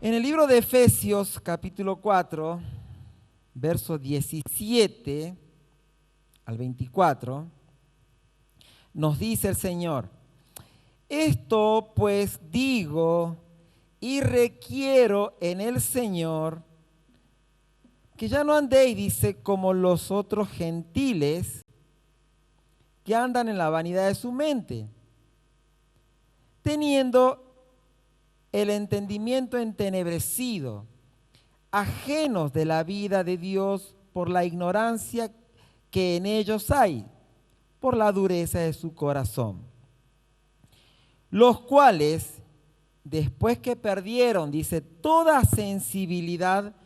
En el libro de Efesios, capítulo 4, verso 17 al 24, nos dice el Señor: esto pues digo y requiero en el Señor, que ya no andéis, dice, como los otros gentiles que andan en la vanidad de su mente, teniendo el entendimiento entenebrecido, ajenos de la vida de Dios por la ignorancia que en ellos hay, por la dureza de su corazón. Los cuales, después que perdieron, dice, toda sensibilidad,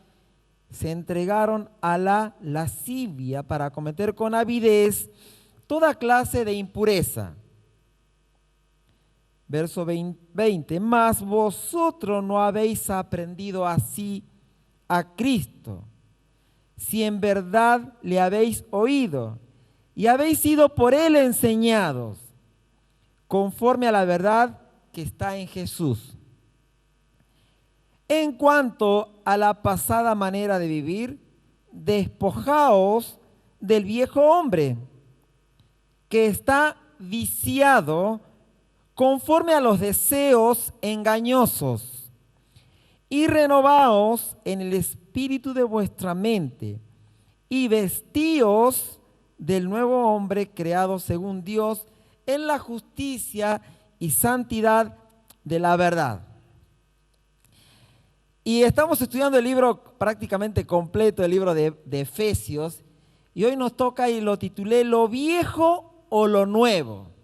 se entregaron a la lascivia para cometer con avidez toda clase de impureza. Verso 20, mas vosotros no habéis aprendido así a Cristo, si en verdad le habéis oído y habéis sido por él enseñados, conforme a la verdad que está en Jesús. En cuanto a la pasada manera de vivir, despojaos del viejo hombre, que está viciado conforme a los deseos engañosos, y renovaos en el espíritu de vuestra mente, y vestíos del nuevo hombre creado según Dios en la justicia y santidad de la verdad. Y estamos estudiando el libro prácticamente completo, el libro de Efesios, y hoy nos toca, y lo titulé, ¿lo viejo o lo nuevo?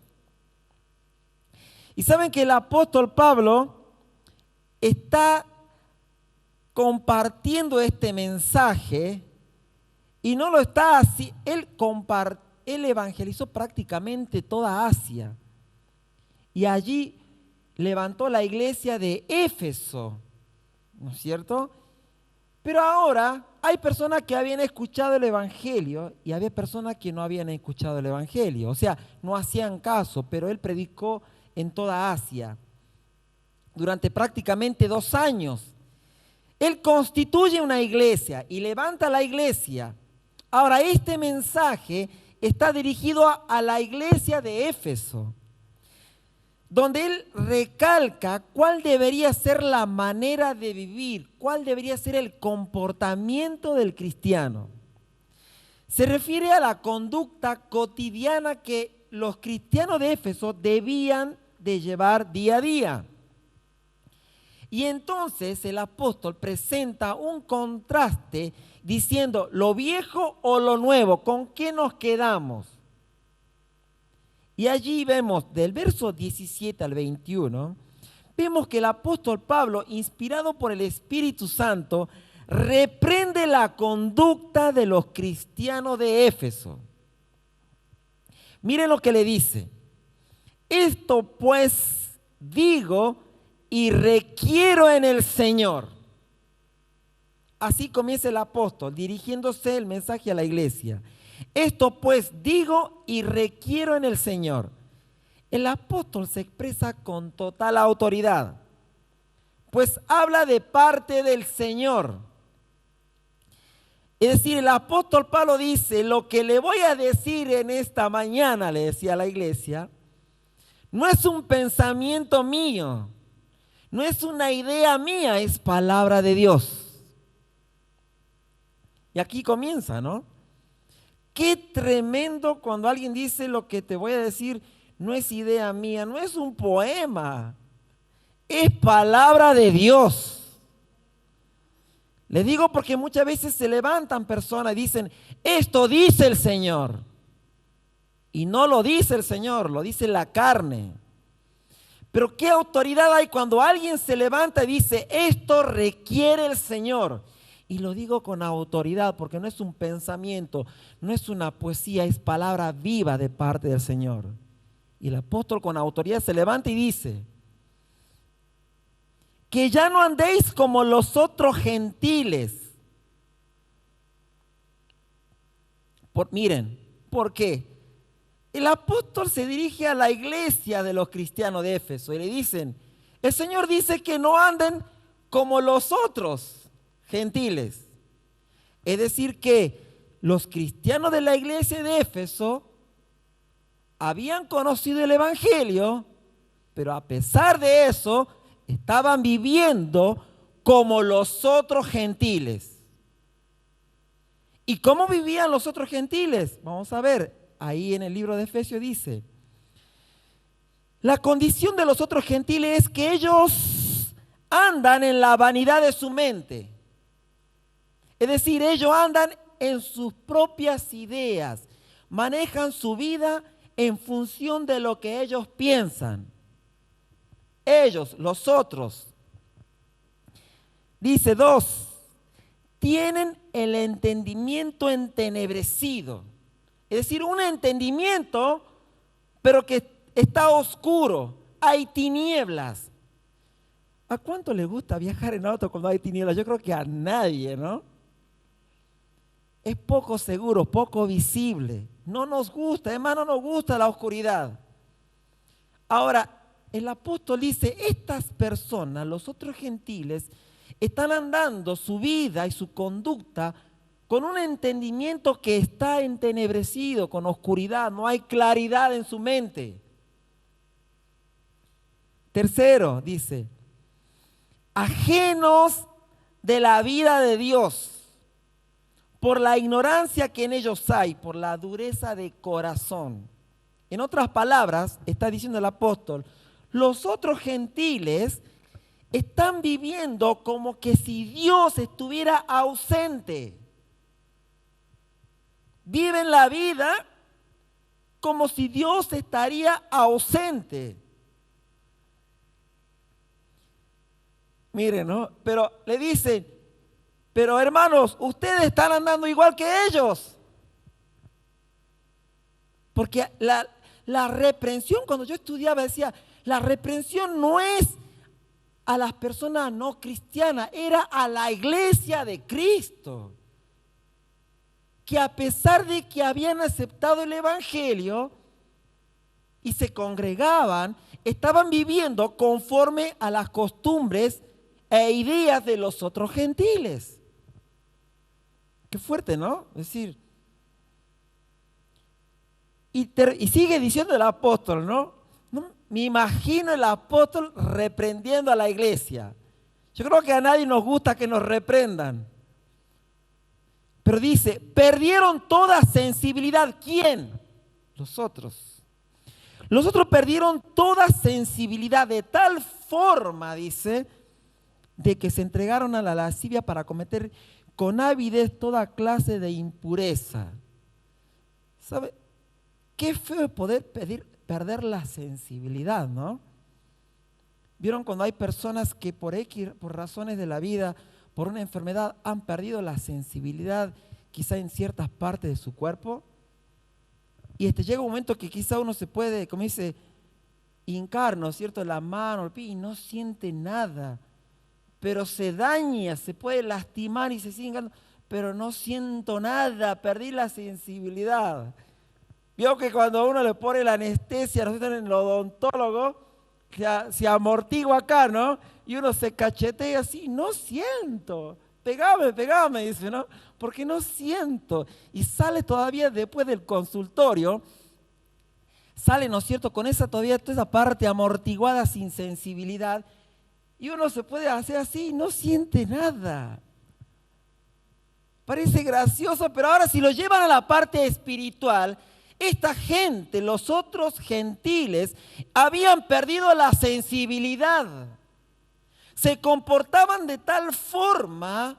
Y saben que el apóstol Pablo está compartiendo este mensaje, y no lo está así, él evangelizó prácticamente toda Asia, y allí levantó la iglesia de Éfeso, ¿no es cierto? Pero ahora hay personas que habían escuchado el evangelio y había personas que no habían escuchado el evangelio, o sea, no hacían caso, pero él predicó en toda Asia durante prácticamente 2 años. Él constituye una iglesia y levanta la iglesia. Ahora, este mensaje está dirigido a la iglesia de Éfeso, donde él recalca cuál debería ser la manera de vivir, cuál debería ser el comportamiento del cristiano. Se refiere a la conducta cotidiana que los cristianos de Éfeso debían de llevar día a día. Y entonces el apóstol presenta un contraste diciendo, ¿lo viejo o lo nuevo? ¿Con qué nos quedamos? Y allí vemos del verso 17 al 21, vemos que el apóstol Pablo, inspirado por el Espíritu Santo, reprende la conducta de los cristianos de Éfeso. Miren lo que le dice: esto pues digo y requiero en el Señor. Así comienza el apóstol, dirigiéndose el mensaje a la iglesia. Esto pues digo y requiero en el Señor. El apóstol se expresa con total autoridad, pues habla de parte del Señor. Es decir, el apóstol Pablo dice, lo que le voy a decir en esta mañana, le decía a la iglesia, no es un pensamiento mío, no es una idea mía, es palabra de Dios. Y aquí comienza, ¿no? Qué tremendo cuando alguien dice, lo que te voy a decir no es idea mía, no es un poema, es palabra de Dios. Les digo porque muchas veces se levantan personas y dicen, esto dice el Señor. Y no lo dice el Señor, lo dice la carne. Pero qué autoridad hay cuando alguien se levanta y dice, esto requiere el Señor. Y lo digo con autoridad porque no es un pensamiento, no es una poesía, es palabra viva de parte del Señor. Y el apóstol con autoridad se levanta y dice, que ya no andéis como los otros gentiles. Miren, ¿por qué? El apóstol se dirige a la iglesia de los cristianos de Éfeso y le dicen, el Señor dice que no anden como los otros gentiles. Es decir, que los cristianos de la iglesia de Éfeso habían conocido el Evangelio, pero a pesar de eso, estaban viviendo como los otros gentiles. ¿Y cómo vivían los otros gentiles? Vamos a ver, ahí en el libro de Efesios dice, la condición de los otros gentiles es que ellos andan en la vanidad de su mente. Es decir, ellos andan en sus propias ideas, manejan su vida en función de lo que ellos piensan. Ellos, los otros. Dice 2, tienen el entendimiento entenebrecido. Es decir, un entendimiento, pero que está oscuro, hay tinieblas. ¿A cuánto le gusta viajar en auto cuando hay tinieblas? Yo creo que a nadie, ¿no? Es poco seguro, poco visible. No nos gusta, hermano, no nos gusta la oscuridad. Ahora, el apóstol dice, estas personas, los otros gentiles, están andando su vida y su conducta con un entendimiento que está entenebrecido, con oscuridad, no hay claridad en su mente. Tercero, dice, ajenos de la vida de Dios, por la ignorancia que en ellos hay, por la dureza de corazón. En otras palabras, está diciendo el apóstol, los otros gentiles están viviendo como que si Dios estuviera ausente. Viven la vida como si Dios estaría ausente. Miren, ¿no? Pero le dicen, pero hermanos, ustedes están andando igual que ellos. Porque la reprensión, cuando yo estudiaba, decía, la reprensión no es a las personas no cristianas, era a la iglesia de Cristo. Que a pesar de que habían aceptado el Evangelio y se congregaban, estaban viviendo conforme a las costumbres e ideas de los otros gentiles. Qué fuerte, ¿no? Es decir, y sigue diciendo el apóstol, ¿no? Me imagino el apóstol reprendiendo a la iglesia. Yo creo que a nadie nos gusta que nos reprendan. Pero dice, perdieron toda sensibilidad. ¿Quién? Los otros. Los otros perdieron toda sensibilidad de tal forma, dice, de que se entregaron a la lascivia para cometer con avidez toda clase de impureza. ¿Sabe? Qué feo poder perder la sensibilidad, ¿no? ¿Vieron cuando hay personas que por razones de la vida, por una enfermedad, han perdido la sensibilidad quizá en ciertas partes de su cuerpo? Y llega un momento que quizá uno se puede, como dice, hincar, ¿no es cierto?, la mano, el pie, y no siente nada. Pero se daña, se puede lastimar y se sigue hingando, pero no siento nada, perdí la sensibilidad. Vio que cuando a uno le pone la anestesia, nosotros en el odontólogo, se amortigua acá, ¿no? Y uno se cachetea así, no siento. Pegame, dice, ¿no? Porque no siento. Y sale todavía después del consultorio, sale, ¿no es cierto?, con toda esa parte amortiguada sin sensibilidad. Y uno se puede hacer así, no siente nada. Parece gracioso, pero ahora si lo llevan a la parte espiritual, esta gente, los otros gentiles, habían perdido la sensibilidad. Se comportaban de tal forma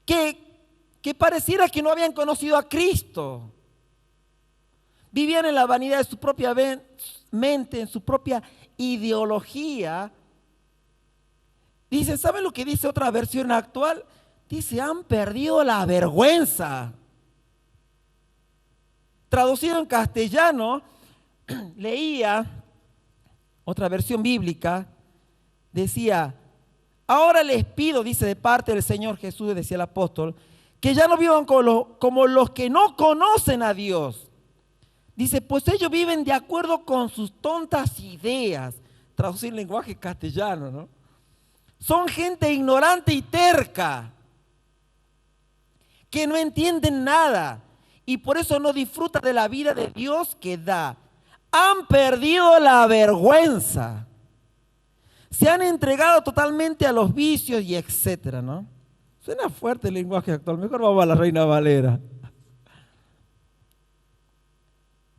que pareciera que no habían conocido a Cristo. Vivían en la vanidad de su propia mente, en su propia ideología. Dice, ¿saben lo que dice otra versión actual? Dice, han perdido la vergüenza. Traducido en castellano, leía otra versión bíblica, decía, ahora les pido, dice de parte del Señor Jesús, decía el apóstol, que ya no vivan como los que no conocen a Dios. Dice, pues ellos viven de acuerdo con sus tontas ideas. Traducir en lenguaje castellano, ¿no? Son gente ignorante y terca, que no entienden nada y por eso no disfrutan de la vida de Dios que da. Han perdido la vergüenza. Se han entregado totalmente a los vicios y etcétera, ¿no? Suena fuerte el lenguaje actual. Mejor vamos a la Reina Valera.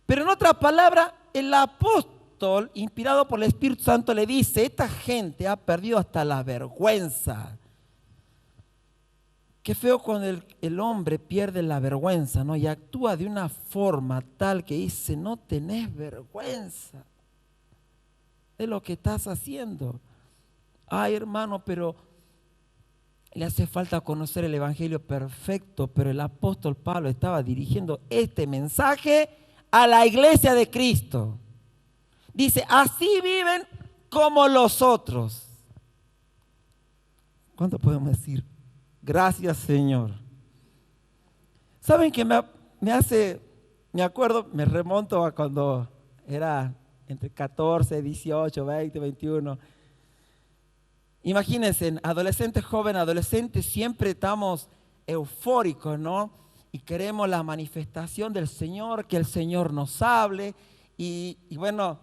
Pero en otra palabra, el apóstol, inspirado por el Espíritu Santo, le dice: esta gente ha perdido hasta la vergüenza. Qué feo cuando el hombre pierde la vergüenza, ¿no? Y actúa de una forma tal que dice: no tenés vergüenza de lo que estás haciendo. Ay, hermano, pero le hace falta conocer el evangelio perfecto. Pero el apóstol Pablo estaba dirigiendo este mensaje a la iglesia de Cristo. Dice: así viven como los otros. ¿Cuánto podemos decir? Gracias, Señor. ¿Saben qué me acuerdo, me remonto a cuando era entre 14, 18, 20, 21. Imagínense, adolescentes, jóvenes, adolescentes, siempre estamos eufóricos, ¿no? Y queremos la manifestación del Señor, que el Señor nos hable. Y bueno,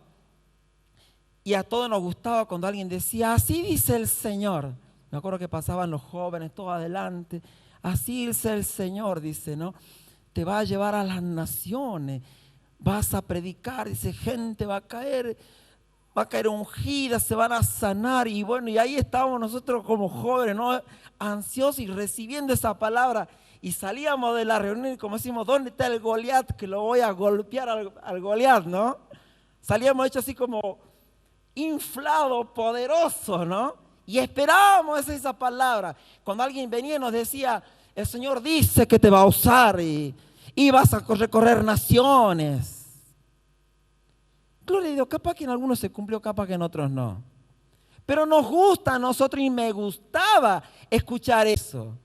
y a todos nos gustaba cuando alguien decía: así dice el Señor. Me acuerdo que pasaban los jóvenes todos adelante. Así dice el Señor, dice, ¿no? Te va a llevar a las naciones, vas a predicar, dice, gente va a caer ungida, se van a sanar. Y bueno, y ahí estábamos nosotros como jóvenes, ¿no? Ansiosos y recibiendo esa palabra. Y salíamos de la reunión y como decimos: ¿dónde está el Goliat? Que lo voy a golpear al Goliat, ¿no? Salíamos hechos así como inflados, poderosos, ¿no? Y esperábamos esa palabra. Cuando alguien venía y nos decía: el Señor dice que te va a usar y vas a recorrer naciones. Gloria a Dios, capaz que en algunos se cumplió, capaz que en otros no. Pero nos gusta a nosotros y me gustaba escuchar eso.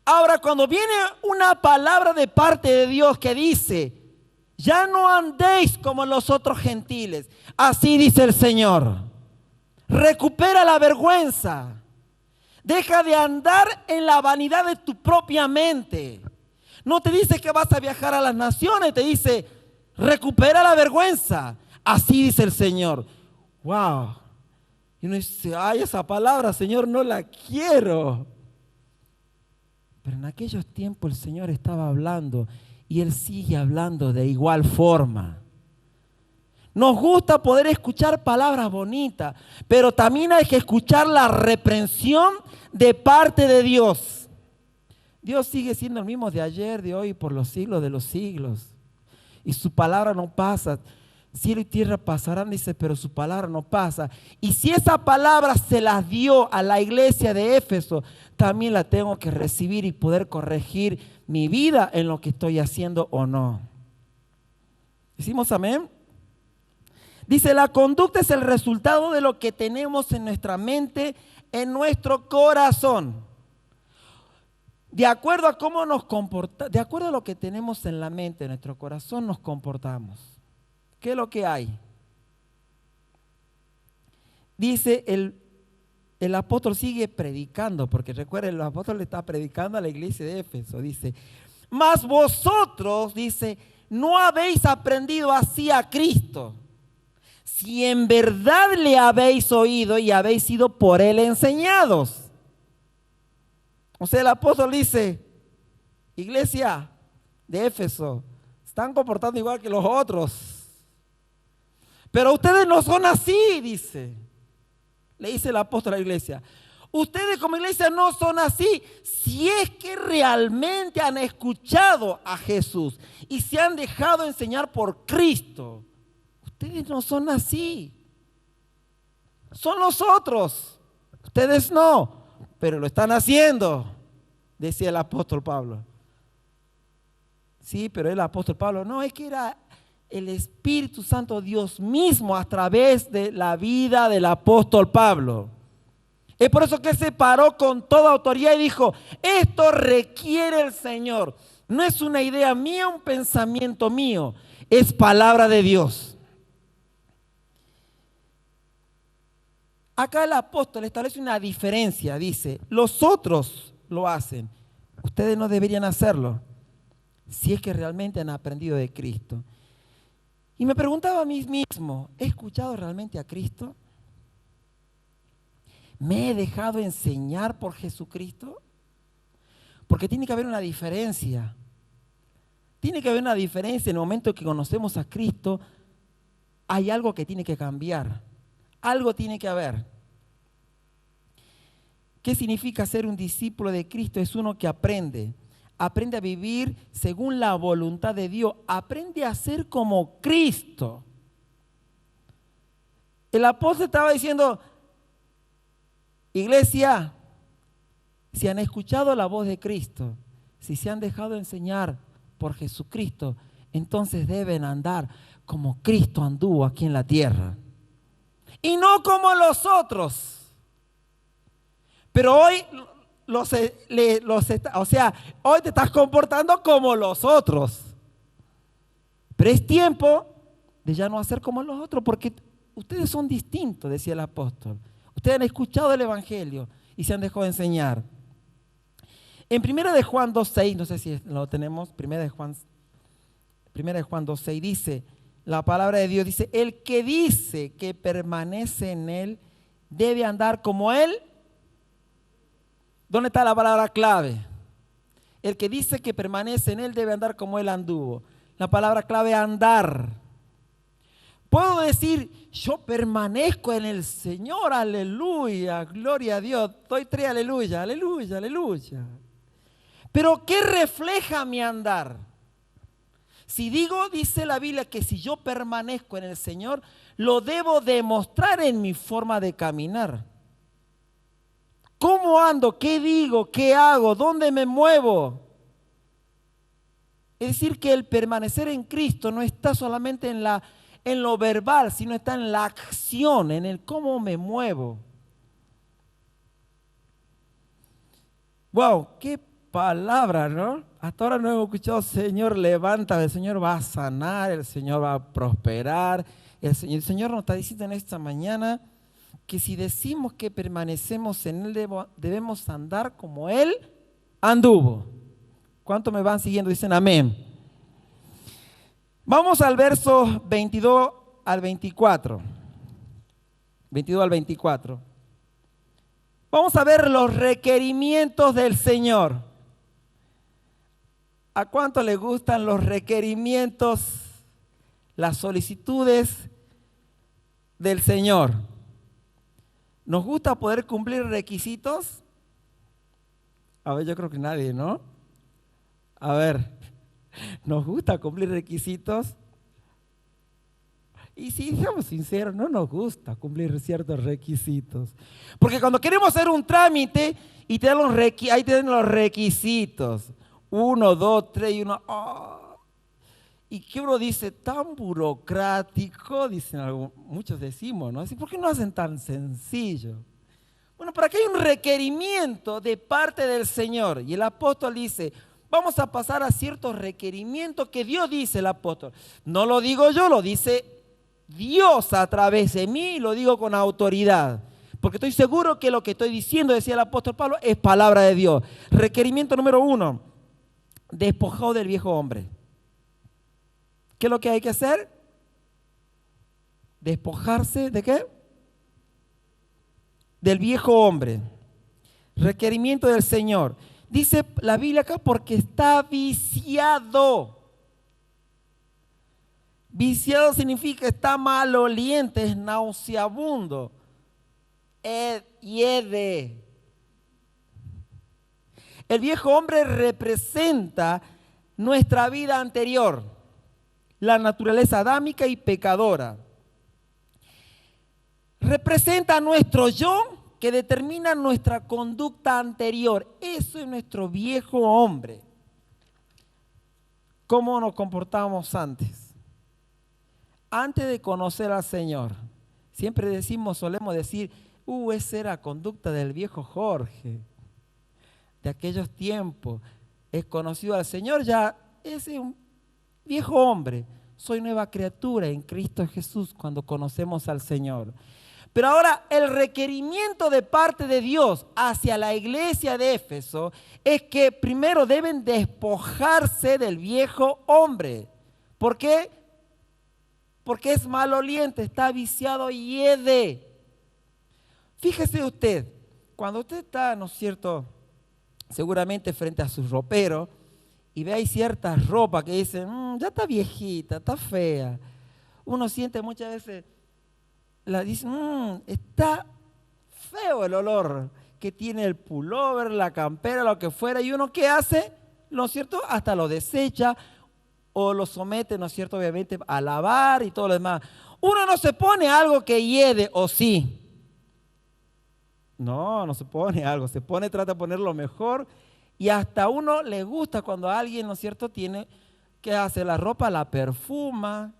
Ahora, cuando viene una palabra de parte de Dios que dice: ya no andéis como los otros gentiles, así dice el Señor. Recupera la vergüenza. Deja de andar en la vanidad de tu propia mente. No te dice que vas a viajar a las naciones, te dice: recupera la vergüenza. Así dice el Señor. Wow. Y uno dice: ay, esa palabra, Señor, no la quiero. Pero en aquellos tiempos el Señor estaba hablando y Él sigue hablando de igual forma. Nos gusta poder escuchar palabras bonitas, pero también hay que escuchar la reprensión de parte de Dios. Dios sigue siendo el mismo de ayer, de hoy, por los siglos de los siglos. Y su palabra no pasa. Cielo y tierra pasarán, dice, pero su palabra no pasa. Y si esa palabra se la dio a la iglesia de Éfeso, también la tengo que recibir y poder corregir mi vida en lo que estoy haciendo o no. ¿Decimos amén? Dice: la conducta es el resultado de lo que tenemos en nuestra mente, en nuestro corazón. De acuerdo a cómo nos comportamos, de acuerdo a lo que tenemos en la mente, en nuestro corazón, nos comportamos. ¿Qué es lo que hay? Dice el apóstol, sigue predicando, porque recuerden, el apóstol le está predicando a la iglesia de Éfeso. Dice: mas vosotros, dice, no habéis aprendido así a Cristo, si en verdad le habéis oído y habéis sido por Él enseñados. O sea, el apóstol dice: iglesia de Éfeso, están comportando igual que los otros, pero ustedes no son así, dice. Le dice el apóstol a la iglesia: ustedes como iglesia no son así, si es que realmente han escuchado a Jesús y se han dejado enseñar por Cristo. Ustedes no son así, son los otros, ustedes no, pero lo están haciendo, decía el apóstol Pablo. Sí, pero el apóstol Pablo no, es que era el Espíritu Santo, Dios mismo, a través de la vida del apóstol Pablo. Es por eso que se paró con toda autoridad y dijo: esto requiere el Señor. No es una idea mía, un pensamiento mío, es palabra de Dios. Acá el apóstol establece una diferencia, dice, los otros lo hacen, ustedes no deberían hacerlo, si es que realmente han aprendido de Cristo. Y me preguntaba a mí mismo, ¿he escuchado realmente a Cristo? ¿Me he dejado enseñar por Jesucristo? Porque tiene que haber una diferencia. Tiene que haber una diferencia en el momento que conocemos a Cristo. Hay algo que tiene que cambiar. Algo tiene que haber. ¿Qué significa ser un discípulo de Cristo? Es uno que aprende. Aprende a vivir según la voluntad de Dios. Aprende a ser como Cristo. El apóstol estaba diciendo, iglesia, si han escuchado la voz de Cristo, si se han dejado enseñar por Jesucristo, entonces deben andar como Cristo anduvo aquí en la tierra. Y no como los otros. Pero hoy, hoy te estás comportando como los otros. Pero es tiempo de ya no hacer como los otros, porque ustedes son distintos, decía el apóstol. Ustedes han escuchado el Evangelio y se han dejado enseñar. En 1 de Juan 2.6, no sé si lo tenemos, 1 de Juan 2.6 dice, la palabra de Dios dice, el que dice que permanece en Él debe andar como Él. ¿Dónde está la palabra clave? El que dice que permanece en Él debe andar como Él anduvo. La palabra clave es andar. Puedo decir, yo permanezco en el Señor, aleluya, gloria a Dios. Doy 3 aleluya, aleluya, aleluya. Pero ¿qué refleja mi andar? Si digo, dice la Biblia, que si yo permanezco en el Señor, lo debo demostrar en mi forma de caminar. ¿Cómo ando? ¿Qué digo? ¿Qué hago? ¿Dónde me muevo? Es decir, que el permanecer en Cristo no está solamente en lo verbal, sino está en la acción, en el cómo me muevo. Wow, qué palabra, ¿no? Hasta ahora no hemos escuchado, Señor, levántame, el Señor va a sanar, el Señor va a prosperar. El Señor nos está diciendo en esta mañana que si decimos que permanecemos en Él, debemos andar como Él anduvo. ¿Cuántos me van siguiendo? Dicen amén. Vamos al verso 22 al 24. 22 al 24. Vamos a ver los requerimientos del Señor. ¿A cuánto le gustan los requerimientos, las solicitudes del Señor? ¿Nos gusta poder cumplir requisitos? A ver, yo creo que nadie, ¿no? A ver, ¿nos gusta cumplir requisitos? Y si seamos sinceros, no nos gusta cumplir ciertos requisitos. Porque cuando queremos hacer un trámite y ahí te dan los requisitos. 1, 2, 3 y 1. Oh. Y que uno dice, tan burocrático, dicen muchos decimos, ¿no? ¿Por qué no hacen tan sencillo? Bueno, para que hay un requerimiento de parte del Señor. Y el apóstol dice, vamos a pasar a ciertos requerimientos que Dios dice, el apóstol. No lo digo yo, lo dice Dios a través de mí, y lo digo con autoridad. Porque estoy seguro que lo que estoy diciendo, decía el apóstol Pablo, es palabra de Dios. Requerimiento número 1, despojado del viejo hombre. ¿Qué es lo que hay que hacer? Despojarse ¿de qué? Del viejo hombre. Requerimiento del Señor. Dice la Biblia acá, porque está viciado. Viciado significa está maloliente, es nauseabundo. Hiede. El viejo hombre representa nuestra vida anterior, la naturaleza adámica y pecadora. Representa nuestro yo que determina nuestra conducta anterior. Eso es nuestro viejo hombre. ¿Cómo nos comportábamos antes? Antes de conocer al Señor. Siempre solemos decir, esa era conducta del viejo Jorge, de aquellos tiempos. Es conocido al Señor, ya ese es un viejo hombre. Soy nueva criatura en Cristo Jesús cuando conocemos al Señor. Pero ahora el requerimiento de parte de Dios hacia la iglesia de Éfeso es que primero deben despojarse del viejo hombre. ¿Por qué? Porque es maloliente, está viciado y hiede. Fíjese usted, cuando usted está, ¿no es cierto?, seguramente frente a su ropero y ve ahí ciertas ropas que dicen, ya está viejita, está fea. Uno siente muchas veces, dice, está feo el olor que tiene el pullover, la campera, lo que fuera. Y uno, ¿qué hace? ¿No es cierto? Hasta lo desecha o lo somete, ¿no es cierto?, obviamente a lavar y todo lo demás. Uno no se pone algo que hiede, ¿o sí? No se pone algo, trata de poner lo mejor y hasta a uno le gusta cuando alguien, ¿no es cierto?, ¿qué hace? La ropa la perfuma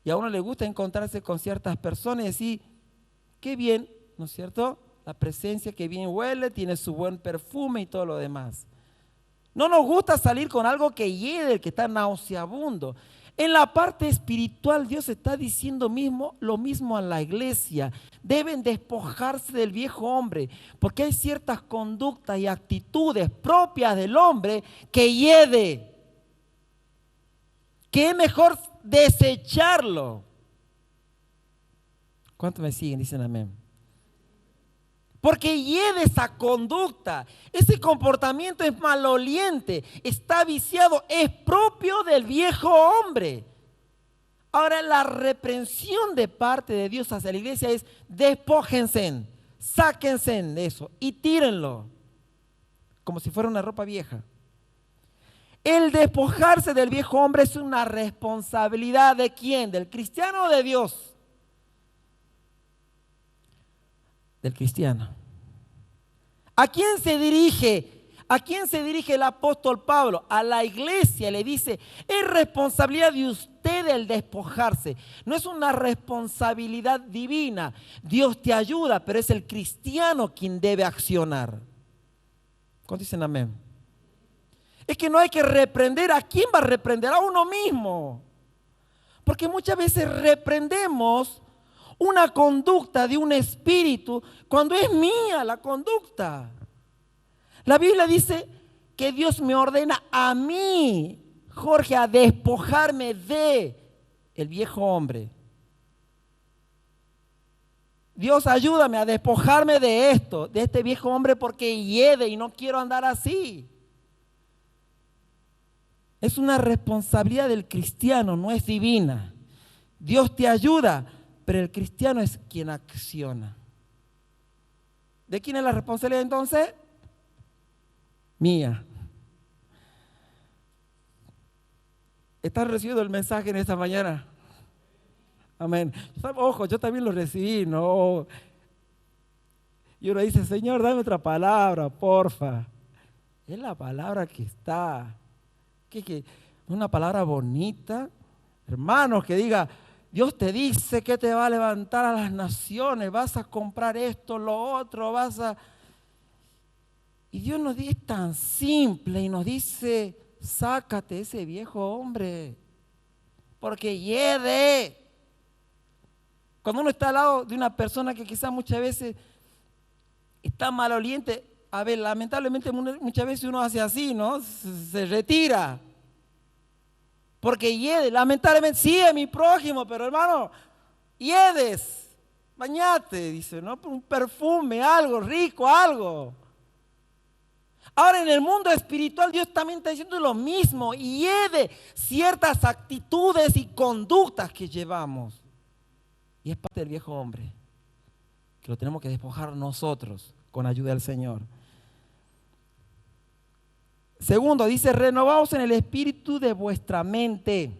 y a uno le gusta encontrarse con ciertas personas y decir, qué bien, ¿no es cierto?, la presencia, que bien huele, tiene su buen perfume y todo lo demás. No nos gusta salir con algo que hiede, que está nauseabundo. En la parte espiritual Dios está diciendo lo mismo a la iglesia. Deben despojarse del viejo hombre, porque hay ciertas conductas y actitudes propias del hombre que hiede, que es mejor desecharlo. ¿Cuántos me siguen? Dicen amén. Porque hiede esa conducta, ese comportamiento es maloliente, está viciado, es propio del viejo hombre. Ahora la reprensión de parte de Dios hacia la iglesia es despójense, sáquense de eso y tírenlo, como si fuera una ropa vieja. El despojarse del viejo hombre es una responsabilidad ¿de quién? ¿Del cristiano o de Dios? Del cristiano. ¿A quién se dirige? ¿A quién se dirige el apóstol Pablo? A la iglesia. Le dice, es responsabilidad de usted el despojarse. No es una responsabilidad divina. Dios te ayuda, pero es el cristiano quien debe accionar. ¿Cuántos dicen amén? Es que no hay que reprender. ¿A quién va a reprender? A uno mismo. Porque muchas veces reprendemos una conducta de un espíritu cuando es mía la conducta. La Biblia dice que Dios me ordena a mí, Jorge, a despojarme de el viejo hombre. Dios, ayúdame a despojarme de esto, de este viejo hombre, porque hiede y no quiero andar así. Es una responsabilidad del cristiano, no es divina. Dios te ayuda, pero el cristiano es quien acciona. ¿De quién es la responsabilidad entonces? Mía. ¿Están recibiendo el mensaje en esta mañana? Amén. Ojo, yo también lo recibí, ¿no? Y uno dice, Señor, dame otra palabra, porfa. Es la palabra que está. ¿Qué? Una palabra bonita. Hermanos, que diga, Dios te dice que te va a levantar a las naciones, vas a comprar esto, lo otro, Y Dios nos dice, es tan simple y nos dice, sácate ese viejo hombre, porque hiede. Cuando uno está al lado de una persona que quizás muchas veces está maloliente, a ver, lamentablemente muchas veces uno hace así, ¿no? Se retira. Porque hiede, lamentablemente sí es mi prójimo, pero hermano, hiedes, bañate, dice, ¿no? Un perfume, algo rico, algo. Ahora en el mundo espiritual Dios también está diciendo lo mismo, y hiede ciertas actitudes y conductas que llevamos. Y es parte del viejo hombre, que lo tenemos que despojar nosotros con ayuda del Señor. Segundo, dice, renovaos en el espíritu de vuestra mente.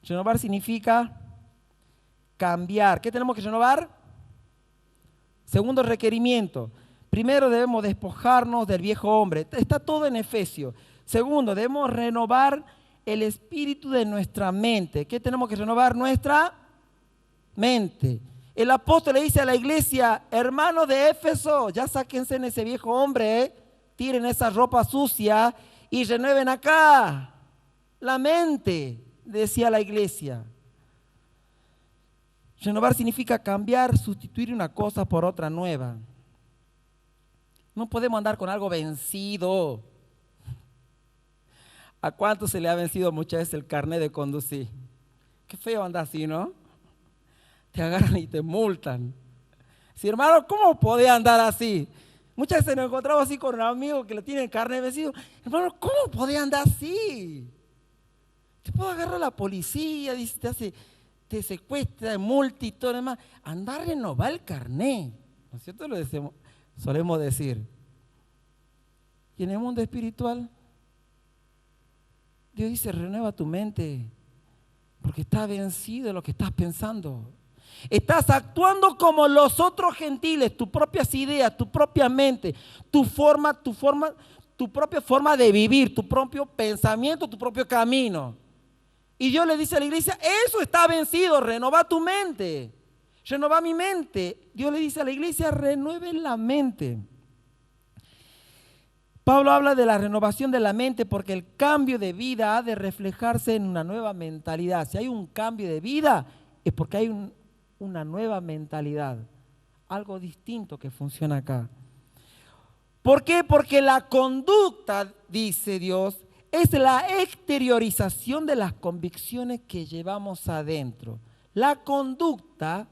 Renovar significa cambiar. ¿Qué tenemos que renovar? Segundo requerimiento. Primero debemos despojarnos del viejo hombre. Está todo en Efesios. Segundo, debemos renovar el espíritu de nuestra mente. ¿Qué tenemos que renovar? Nuestra mente. El apóstol le dice a la iglesia, hermanos de Éfeso, ya sáquense en ese viejo hombre, tiren esa ropa sucia y renueven acá la mente, decía la iglesia. Renovar significa cambiar, sustituir una cosa por otra nueva. No podemos andar con algo vencido. ¿A cuánto se le ha vencido muchas veces el carnet de conducir? Qué feo andar así, ¿no? Te agarran y te multan. Sí, hermano, ¿cómo podía andar así? Muchas veces nos encontramos así con un amigo que le tiene el carnet vencido. Hermano, ¿cómo podía andar así? Te puede agarrar la policía, dice, te secuestra, te multa y todo lo demás. Andar a renovar el carnet. ¿No es cierto? Lo decimos, solemos decir. Y en el mundo espiritual, Dios dice, renueva tu mente, porque está vencido de lo que estás pensando. Estás actuando como los otros gentiles, tus propias ideas, tu propia mente, tu propia forma de vivir, tu propio pensamiento, tu propio camino. Y Dios le dice a la iglesia, eso está vencido, renova tu mente, renova mi mente. Dios le dice a la iglesia, renueven la mente. Pablo habla de la renovación de la mente porque el cambio de vida ha de reflejarse en una nueva mentalidad. Si hay un cambio de vida es porque hay una nueva mentalidad, algo distinto que funciona acá. ¿Por qué? Porque la conducta, dice Dios, es la exteriorización de las convicciones que llevamos adentro. La conducta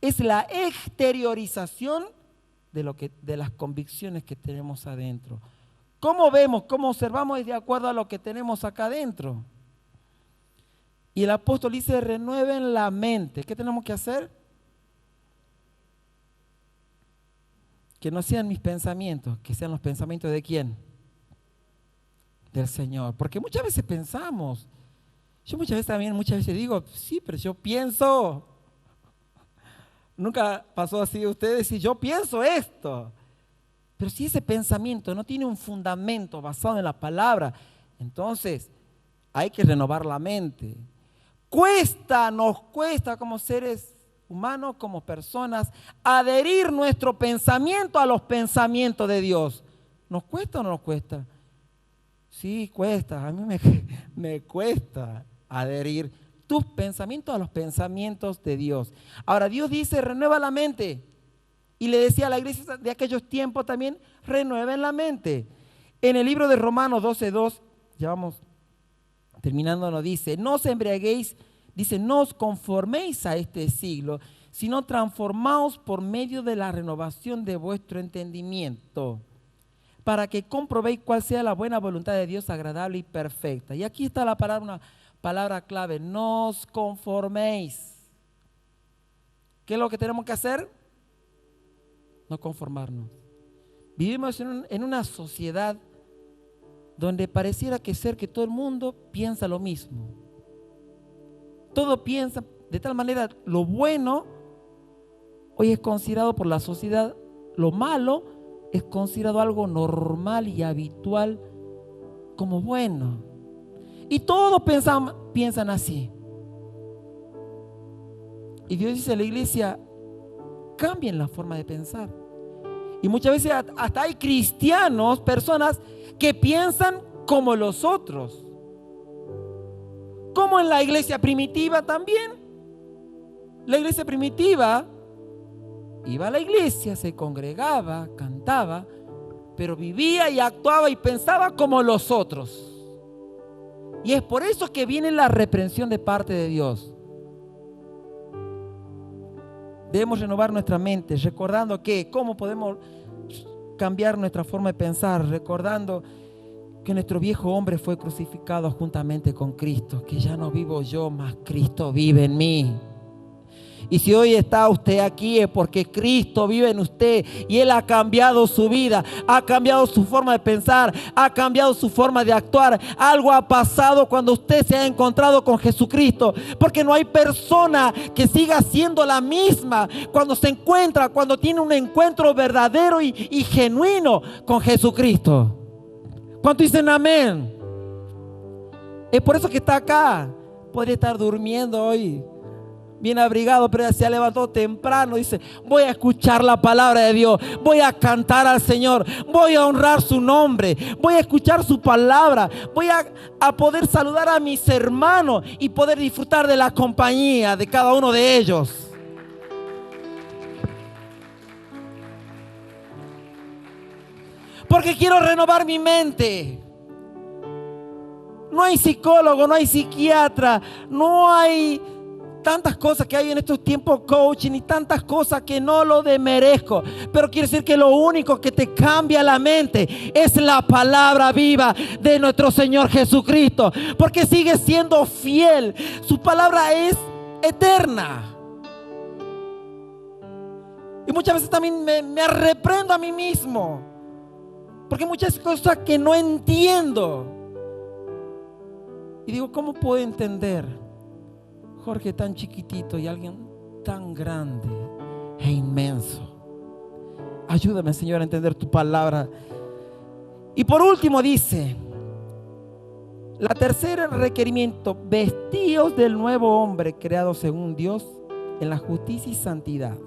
es la exteriorización de las convicciones que tenemos adentro. ¿Cómo vemos, cómo observamos? Es de acuerdo a lo que tenemos acá adentro. Y el apóstol dice, renueven la mente. ¿Qué tenemos que hacer? Que no sean mis pensamientos, que sean los pensamientos ¿de quién? Del Señor. Porque muchas veces pensamos, yo muchas veces digo, sí, pero yo pienso. Nunca pasó así ustedes, si yo pienso esto. Pero si ese pensamiento no tiene un fundamento basado en la palabra, entonces hay que renovar la mente. Nos cuesta como seres humanos, como personas, adherir nuestro pensamiento a los pensamientos de Dios. ¿Nos cuesta o no nos cuesta? Sí, cuesta. A mí me cuesta adherir tus pensamientos a los pensamientos de Dios. Ahora, Dios dice, renueva la mente. Y le decía a la iglesia de aquellos tiempos también, renueven la mente. En el libro de Romanos 12:2, ya vamos terminando, nos dice, no os embriaguéis, dice, no os conforméis a este siglo, sino transformaos por medio de la renovación de vuestro entendimiento, para que comprobéis cuál sea la buena voluntad de Dios, agradable y perfecta. Y aquí está la palabra, una palabra clave, no os conforméis. ¿Qué es lo que tenemos que hacer? No conformarnos. Vivimos en una sociedad donde pareciera que todo el mundo piensa lo mismo. Todo piensa de tal manera, lo bueno hoy es considerado por la sociedad, lo malo es considerado algo normal y habitual como bueno. Y todos piensan así. Y Dios dice a la iglesia, cambien la forma de pensar. Y muchas veces hasta hay cristianos, personas que piensan como los otros. Como en la iglesia primitiva también. La iglesia primitiva iba a la iglesia, se congregaba, cantaba, pero vivía y actuaba y pensaba como los otros. Y es por eso que viene la reprensión de parte de Dios. Debemos renovar nuestra mente, recordando que cómo podemos cambiar nuestra forma de pensar, recordando que nuestro viejo hombre fue crucificado juntamente con Cristo, que ya no vivo yo, mas Cristo vive en mí. Y si hoy está usted aquí es porque Cristo vive en usted y Él ha cambiado su vida, ha cambiado su forma de pensar, ha cambiado su forma de actuar. Algo ha pasado cuando usted se ha encontrado con Jesucristo, porque no hay persona que siga siendo la misma cuando tiene un encuentro verdadero y genuino con Jesucristo. ¿Cuántos dicen amén? Es por eso que está acá. Podría estar durmiendo hoy, bien abrigado, pero se ha levantado temprano. Dice, voy a escuchar la palabra de Dios, voy a cantar al Señor, voy a honrar su nombre, voy a escuchar su palabra, voy a poder saludar a mis hermanos y poder disfrutar de la compañía de cada uno de ellos. porque quiero renovar mi mente. No hay psicólogo, no hay psiquiatra, no hay tantas cosas que hay en estos tiempos, coaching, y tantas cosas que no lo demerezco. Pero quiero decir que lo único que te cambia la mente es la palabra viva de nuestro Señor Jesucristo, porque sigue siendo fiel. Su palabra es eterna. Y muchas veces también me reprendo a mí mismo, porque muchas cosas que no entiendo. Y digo, ¿cómo puedo entender Jorge tan chiquitito y alguien tan grande e inmenso? Ayúdame, Señor, a entender tu palabra. Y por último dice, la tercera requerimiento: vestíos del nuevo hombre creado según Dios en la justicia y santidad.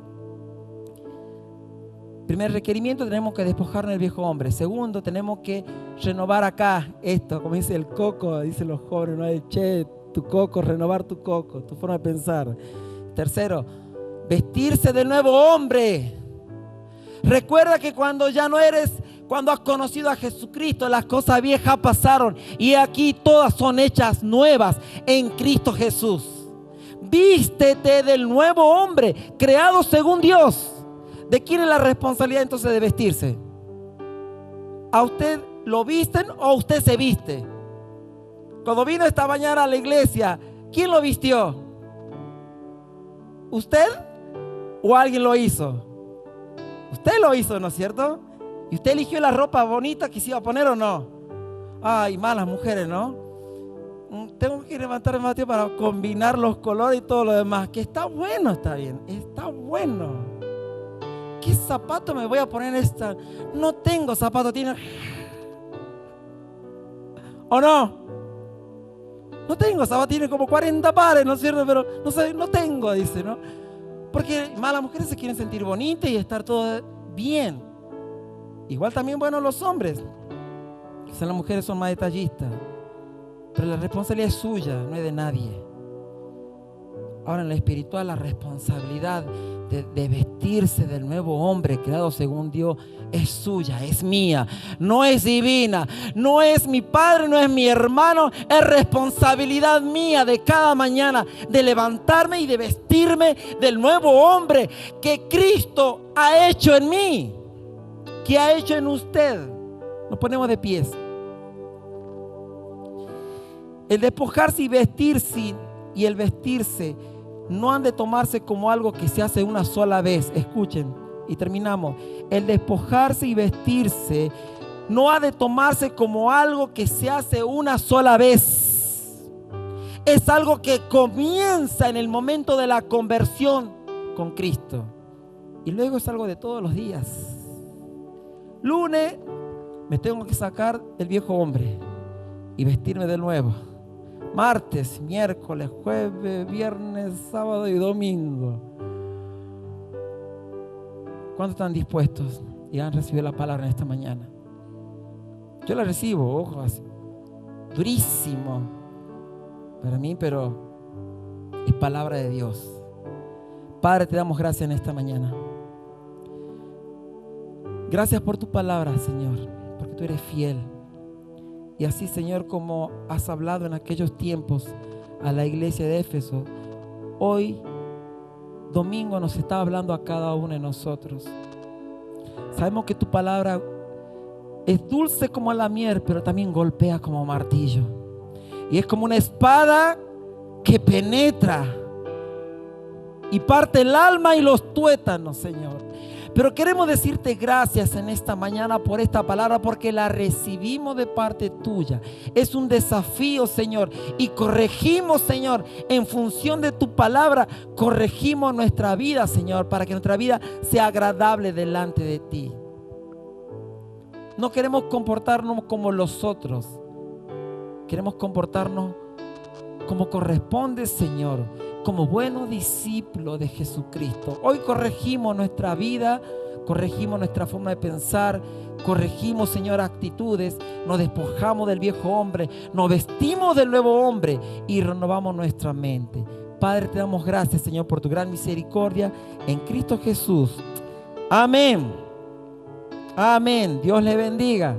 Primer requerimiento, tenemos que despojarnos del viejo hombre. Segundo, tenemos que renovar acá esto, como dice el coco, dicen los jóvenes, ¿no? Che, tu coco, renovar tu coco, tu forma de pensar. Tercero, vestirse del nuevo hombre. Recuerda que cuando has conocido a Jesucristo, las cosas viejas pasaron y aquí todas son hechas nuevas en Cristo Jesús. Vístete del nuevo hombre creado según Dios. ¿De quién es la responsabilidad entonces de vestirse? ¿A usted lo visten o usted se viste? Cuando vino esta mañana a la iglesia, ¿quién lo vistió? ¿Usted o alguien lo hizo? Usted lo hizo, ¿no es cierto? ¿Y usted eligió la ropa bonita que se iba a poner o no? Ay, malas mujeres, ¿no? Tengo que levantarme, Mateo, para combinar los colores y todo lo demás. Que está bueno, está bien, está bueno. ¿Qué zapato me voy a poner esta? No tengo zapato, tiene... ¿O no? No tengo zapato, tiene como 40 pares, ¿no es cierto? Pero no sé, no tengo, dice, ¿no? Porque malas mujeres se quieren sentir bonitas y estar todo bien. Igual también, bueno, los hombres. Quizás las mujeres son más detallistas, pero la responsabilidad es suya, no es de nadie. Ahora en lo espiritual, la responsabilidad de vestirse del nuevo hombre creado según Dios es suya, es mía, no es divina, no es mi padre, no es mi hermano, es responsabilidad mía de cada mañana de levantarme y de vestirme del nuevo hombre que Cristo ha hecho en mí, que ha hecho en usted. Nos ponemos de pies. El despojarse y vestirse, y el vestirse no han de tomarse como algo que se hace una sola vez. Escuchen y terminamos. El despojarse y vestirse no ha de tomarse como algo que se hace una sola vez. Es algo que comienza en el momento de la conversión con Cristo y luego es algo de todos los días. Lunes me tengo que sacar del viejo hombre y vestirme de nuevo. Martes, miércoles, jueves, viernes, sábado y domingo. ¿Cuántos están dispuestos y han recibido la palabra en esta mañana? Yo la recibo, ojo, así, durísimo para mí, pero es palabra de Dios. Padre, te damos gracias en esta mañana. Gracias por tu palabra, Señor, porque tú eres fiel. Y así, Señor, como has hablado en aquellos tiempos a la iglesia de Éfeso, hoy, domingo, nos está hablando a cada uno de nosotros. Sabemos que tu palabra es dulce como la miel, pero también golpea como martillo. Y es como una espada que penetra y parte el alma y los tuétanos, Señor. Pero queremos decirte gracias en esta mañana por esta palabra, porque la recibimos de parte tuya. Es un desafío, Señor, y corregimos, Señor, en función de tu palabra, corregimos nuestra vida, Señor, para que nuestra vida sea agradable delante de ti. No queremos comportarnos como los otros, queremos comportarnos como corresponde, Señor, como buenos discípulos de Jesucristo. Hoy corregimos nuestra vida, corregimos nuestra forma de pensar, corregimos, Señor, actitudes, nos despojamos del viejo hombre, nos vestimos del nuevo hombre y renovamos nuestra mente. Padre, te damos gracias, Señor, por tu gran misericordia en Cristo Jesús. Amén. Amén. Dios le bendiga.